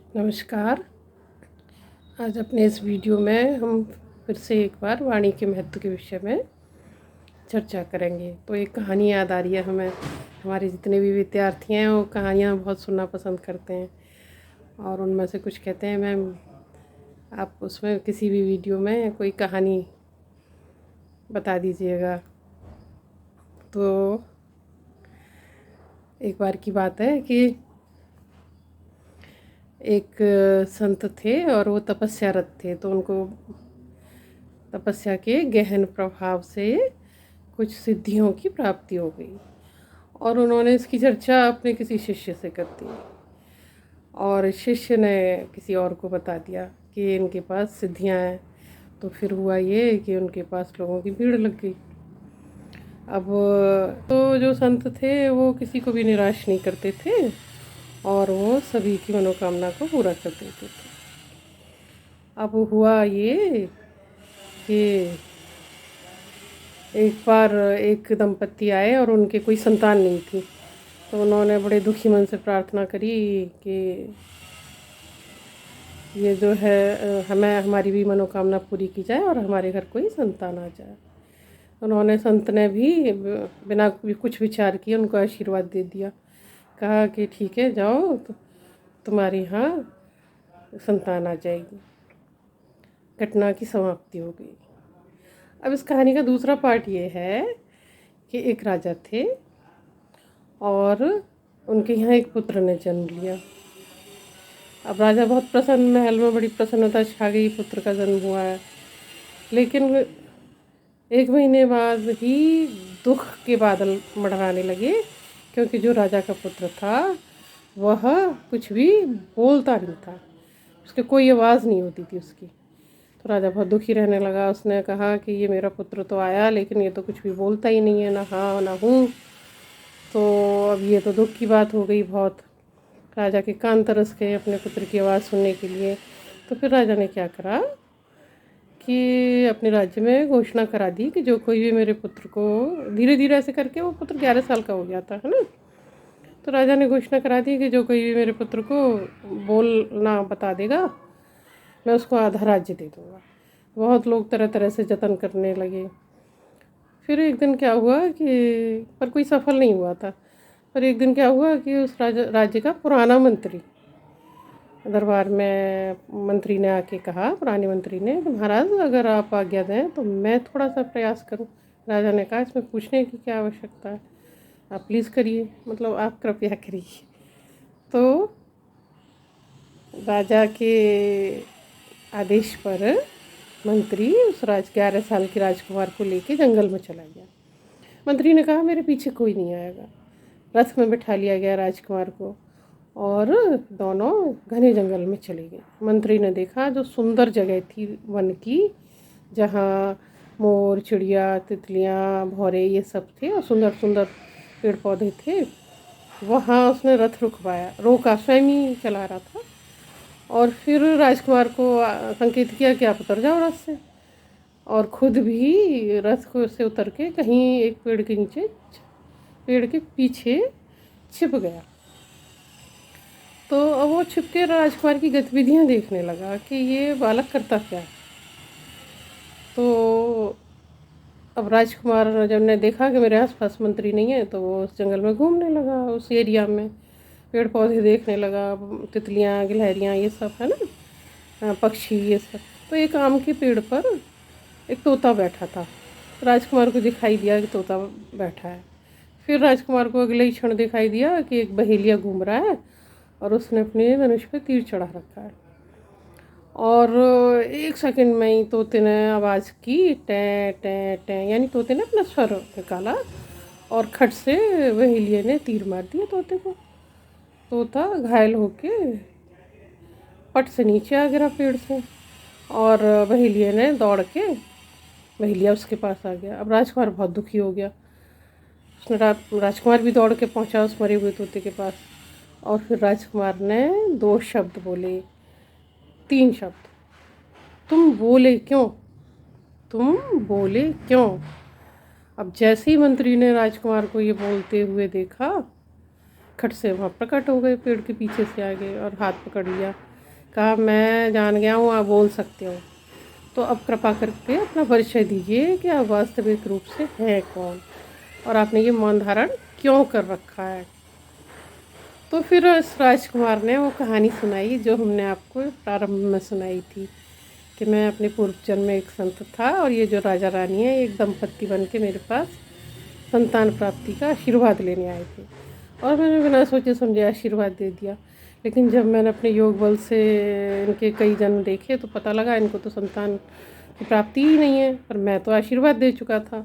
नमस्कार। आज अपने इस वीडियो में हम फिर से एक बार वाणी के महत्व के विषय में चर्चा करेंगे। तो एक कहानी याद आ रही है हमें। हमारे जितने भी विद्यार्थी हैं वो कहानियाँ बहुत सुनना पसंद करते हैं और उनमें से कुछ कहते हैं मैम आप उसमें किसी भी वीडियो में कोई कहानी बता दीजिएगा। तो एक बार की बात है कि एक संत थे और वो तपस्यारत थे। तो उनको तपस्या के गहन प्रभाव से कुछ सिद्धियों की प्राप्ति हो गई और उन्होंने इसकी चर्चा अपने किसी शिष्य से कर दी और शिष्य ने किसी और को बता दिया कि इनके पास सिद्धियां हैं। तो फिर हुआ ये कि उनके पास लोगों की भीड़ लग गई। अब तो जो संत थे वो किसी को भी निराश नहीं करते थे और वो सभी की मनोकामना को पूरा कर देते थे। अब हुआ ये कि एक बार एक दंपत्ति आए और उनके कोई संतान नहीं थी। तो उन्होंने बड़े दुखी मन से प्रार्थना करी कि ये जो है हमें हमारी भी मनोकामना पूरी की जाए और हमारे घर कोई संतान आ जाए। उन्होंने संत ने भी बिना कुछ विचार किए उनको आशीर्वाद दे दिया। कहा कि ठीक है जाओ तो तुम्हारे यहाँ संतान आ जाएगी। घटना की समाप्ति हो गई। अब इस कहानी का दूसरा पार्ट ये है कि एक राजा थे और उनके यहाँ एक पुत्र ने जन्म लिया। अब राजा बहुत प्रसन्न, महल में बड़ी प्रसन्नता छा गई, पुत्र का जन्म हुआ है। लेकिन 1 महीने बाद ही दुख के बादल मंडराने लगे क्योंकि जो राजा का पुत्र था वह कुछ भी बोलता नहीं था, उसकी कोई आवाज़ नहीं होती थी उसकी। तो राजा बहुत दुखी रहने लगा। उसने कहा कि ये मेरा पुत्र तो आया लेकिन ये तो कुछ भी बोलता ही नहीं है, ना हाँ ना हूँ। तो अब ये तो दुख की बात हो गई बहुत। राजा के कान तरस गए अपने पुत्र की आवाज़ सुनने के लिए। तो फिर राजा ने क्या करा कि अपने राज्य में घोषणा करा दी कि जो कोई भी मेरे पुत्र को, धीरे धीरे ऐसे करके वो पुत्र 11 साल का हो गया था, है ना। तो राजा ने घोषणा करा दी कि जो कोई भी मेरे पुत्र को बोलना बता देगा मैं उसको आधा राज्य दे दूँगा। बहुत लोग तरह तरह से जतन करने लगे। फिर एक दिन क्या हुआ कि पर कोई सफल नहीं हुआ था। पर एक दिन क्या हुआ कि उस राज्य का पुराना मंत्री दरबार में, मंत्री ने आके कहा, पुराने मंत्री ने, कि महाराज अगर आप आज्ञा दें तो मैं थोड़ा सा प्रयास करूं। राजा ने कहा इसमें पूछने की क्या आवश्यकता है, आप प्लीज़ करिए, मतलब आप कृपया करिए। तो राजा के आदेश पर मंत्री उस 11 साल के राजकुमार को लेके जंगल में चला गया। मंत्री ने कहा मेरे पीछे कोई नहीं आएगा। रथ में बिठा लिया गया राजकुमार को और दोनों घने जंगल में चले गए। मंत्री ने देखा जो सुंदर जगह थी वन की, जहाँ मोर, चिड़िया, तितलियाँ, भौरे ये सब थे और सुंदर सुंदर पेड़ पौधे थे, वहाँ उसने रथ रोका, स्वयं ही चला रहा था। और फिर राजकुमार को संकेत किया कि आप उतर जाओ रथ से, और खुद भी रथ को से उतर के कहीं एक पेड़ के नीचे, पेड़ के पीछे छिप गया। तो अब वो छिप के राजकुमार की गतिविधियां देखने लगा कि ये बालक करता क्या है। तो अब राजकुमार जब ने देखा कि मेरे आसपास मंत्री नहीं है तो वो उस जंगल में घूमने लगा, उस एरिया में पेड़ पौधे देखने लगा, तितलियाँ, गिलहरियाँ ये सब है ना, पक्षी ये सब। तो एक आम के पेड़ पर एक तोता बैठा था। राजकुमार को दिखाई दिया कि तोता बैठा है। फिर राजकुमार को अगले ही क्षण दिखाई दिया कि एक बहेलिया घूम रहा है और उसने अपने धनुष पे तीर चढ़ा रखा है। और 1 सेकंड में ही तोते ने आवाज़ की, टें टें टें, यानी तोते ने अपना स्वर निकाला और खट से बहेलिया ने तीर मार दिया तोते को। तोता घायल होके पट से नीचे आ गिरा पेड़ से और बहेलिया ने दौड़ के, बहेलिया उसके पास आ गया। अब राजकुमार बहुत दुखी हो गया। उसने राजकुमार भी दौड़ के पहुंचा उस मरे हुए तोते के पास और फिर राजकुमार ने 2 शब्द बोले, 3 शब्द, तुम बोले क्यों, तुम बोले क्यों। अब जैसे ही मंत्री ने राजकुमार को ये बोलते हुए देखा, खट से वहाँ प्रकट हो गए, पेड़ के पीछे से आ गए और हाथ पकड़ लिया कहा मैं जान गया हूँ, आप बोल सकते हो। तो अब कृपा करके अपना परिचय दीजिए कि आप वास्तविक रूप से हैं कौन और आपने ये मौन धारण क्यों कर रखा है। तो फिर इस राजकुमार ने वो कहानी सुनाई जो हमने आपको प्रारंभ में सुनाई थी कि मैं अपने पूर्व जन्म में एक संत था और ये जो राजा रानी है एक दंपत्ति बन के मेरे पास संतान प्राप्ति का आशीर्वाद लेने आए थे और मैंने बिना सोचे समझे आशीर्वाद दे दिया। लेकिन जब मैंने अपने योग बल से इनके कई जन्म देखे तो पता लगा इनको तो संतान की प्राप्ति ही नहीं है, पर मैं तो आशीर्वाद दे चुका था।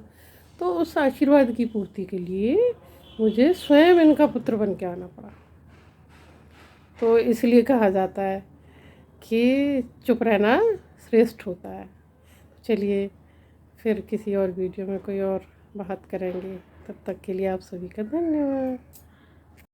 तो उस आशीर्वाद की पूर्ति के लिए मुझे स्वयं इनका पुत्र बन के आना पड़ा। तो इसलिए कहा जाता है कि चुप रहना श्रेष्ठ होता है। चलिए फिर किसी और वीडियो में कोई और बात करेंगे, तब तक के लिए आप सभी का धन्यवाद।